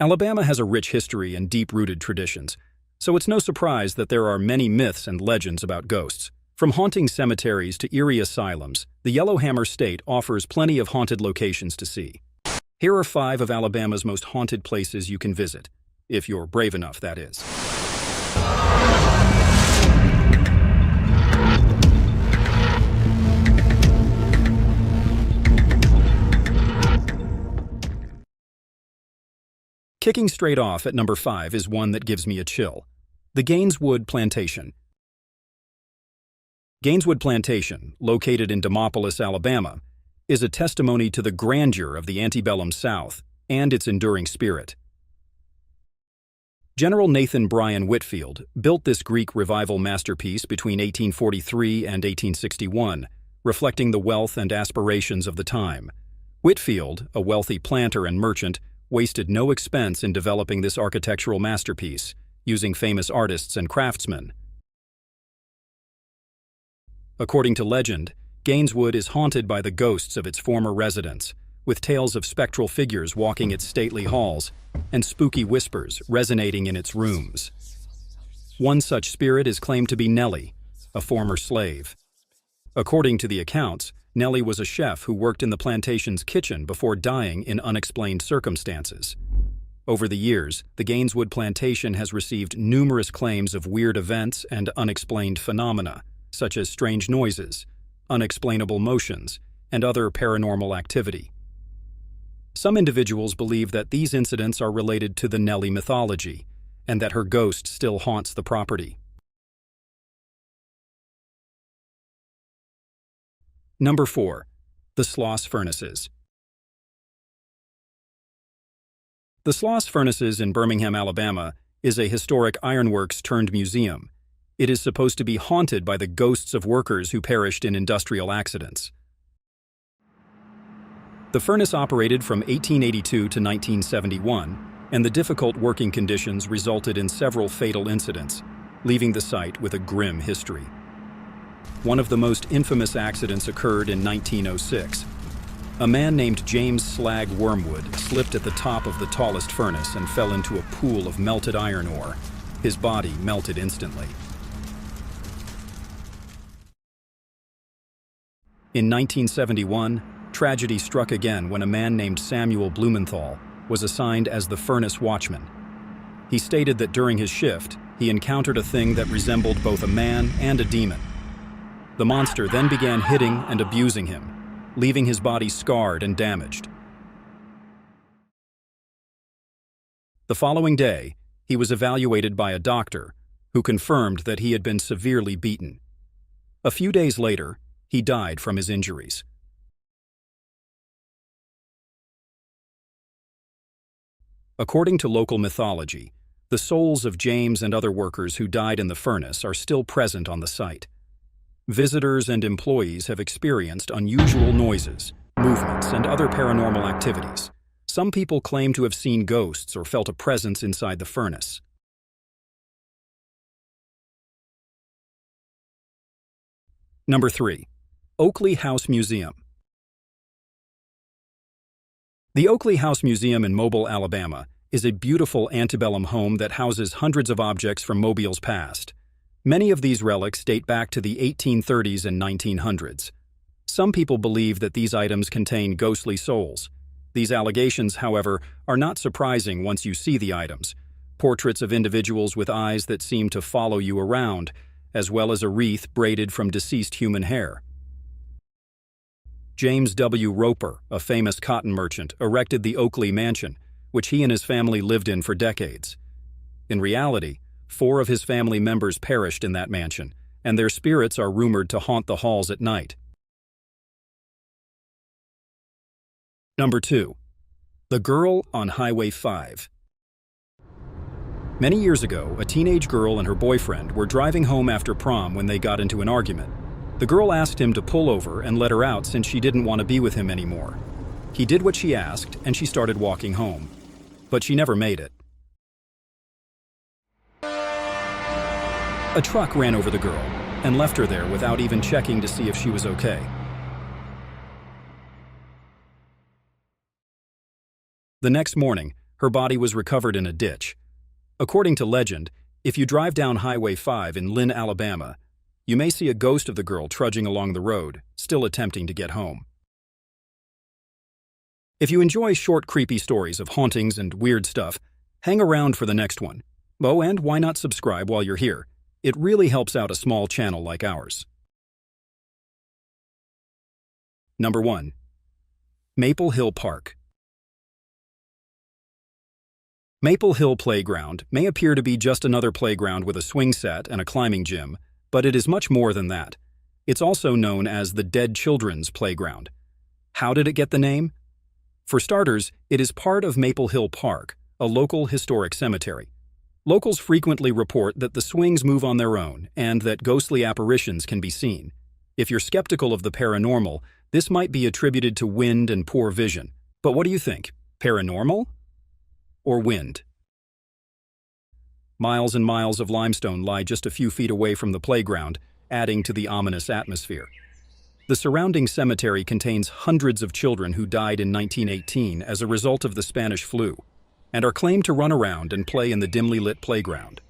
Alabama has a rich history and deep-rooted traditions, so it's no surprise that there are many myths and legends about ghosts. From haunting cemeteries to eerie asylums, the Yellowhammer State offers plenty of haunted locations to see. Here are 5 of Alabama's most haunted places you can visit, if you're brave enough, that is. Kicking straight off at number 5 is one that gives me a chill. The Gaineswood Plantation. Gaineswood Plantation, located in Demopolis, Alabama, is a testimony to the grandeur of the antebellum South and its enduring spirit. General Nathan Bryan Whitfield built this Greek revival masterpiece between 1843 and 1861, reflecting the wealth and aspirations of the time. Whitfield, a wealthy planter and merchant, wasted no expense in developing this architectural masterpiece, using famous artists and craftsmen. According to legend, Gaineswood is haunted by the ghosts of its former residents, with tales of spectral figures walking its stately halls and spooky whispers resonating in its rooms. One such spirit is claimed to be Nellie, a former slave. According to the accounts, Nellie was a chef who worked in the plantation's kitchen before dying in unexplained circumstances. Over the years, the Gaineswood Plantation has received numerous claims of weird events and unexplained phenomena, such as strange noises, unexplainable motions, and other paranormal activity. Some individuals believe that these incidents are related to the Nellie mythology, and that her ghost still haunts the property. Number 4. The Sloss Furnaces. The Sloss Furnaces in Birmingham, Alabama, is a historic ironworks-turned-museum. It is supposed to be haunted by the ghosts of workers who perished in industrial accidents. The furnace operated from 1882 to 1971, and the difficult working conditions resulted in several fatal incidents, leaving the site with a grim history. One of the most infamous accidents occurred in 1906. A man named James Slag Wormwood slipped at the top of the tallest furnace and fell into a pool of melted iron ore. His body melted instantly. In 1971, tragedy struck again when a man named Samuel Blumenthal was assigned as the furnace watchman. He stated that during his shift, he encountered a thing that resembled both a man and a demon. The monster then began hitting and abusing him, leaving his body scarred and damaged. The following day, he was evaluated by a doctor, who confirmed that he had been severely beaten. A few days later, he died from his injuries. According to local mythology, the souls of James and other workers who died in the furnace are still present on the site. Visitors and employees have experienced unusual noises, movements, and other paranormal activities. Some people claim to have seen ghosts or felt a presence inside the furnace. Number 3. Oakley House Museum. The Oakley House Museum in Mobile, Alabama, is a beautiful antebellum home that houses hundreds of objects from Mobile's past. Many of these relics date back to the 1830s and 1900s. Some people believe that these items contain ghostly souls. These allegations, however, are not surprising once you see the items. Portraits of individuals with eyes that seem to follow you around, as well as a wreath braided from deceased human hair. James W. Roper, a famous cotton merchant, erected the Oakley Mansion, which he and his family lived in for decades. In reality, 4 of his family members perished in that mansion, and their spirits are rumored to haunt the halls at night. Number 2. The Girl on Highway 5. Many years ago, a teenage girl and her boyfriend were driving home after prom when they got into an argument. The girl asked him to pull over and let her out since she didn't want to be with him anymore. He did what she asked, and she started walking home. But she never made it. A truck ran over the girl and left her there without even checking to see if she was okay. The next morning, Her body was recovered in a ditch. According to legend, if you drive down Highway 5 in Lynn, Alabama, you may see a ghost of the girl trudging along the road, still attempting to get home. If you enjoy short, creepy stories of hauntings and weird stuff, hang around for the next one. Oh, and why not subscribe while you're here? It really helps out a small channel like ours. Number 1. Maple Hill Park. Maple Hill Playground may appear to be just another playground with a swing set and a climbing gym, but it is much more than that. It's also known as the Dead Children's Playground. How did it get the name? For starters, it is part of Maple Hill Park, a local historic cemetery. Locals frequently report that the swings move on their own and that ghostly apparitions can be seen. If you're skeptical of the paranormal, this might be attributed to wind and poor vision. But what do you think? Paranormal or wind? Miles and miles of limestone lie just a few feet away from the playground, adding to the ominous atmosphere. The surrounding cemetery contains hundreds of children who died in 1918 as a result of the Spanish flu, and are claimed to run around and play in the dimly lit playground.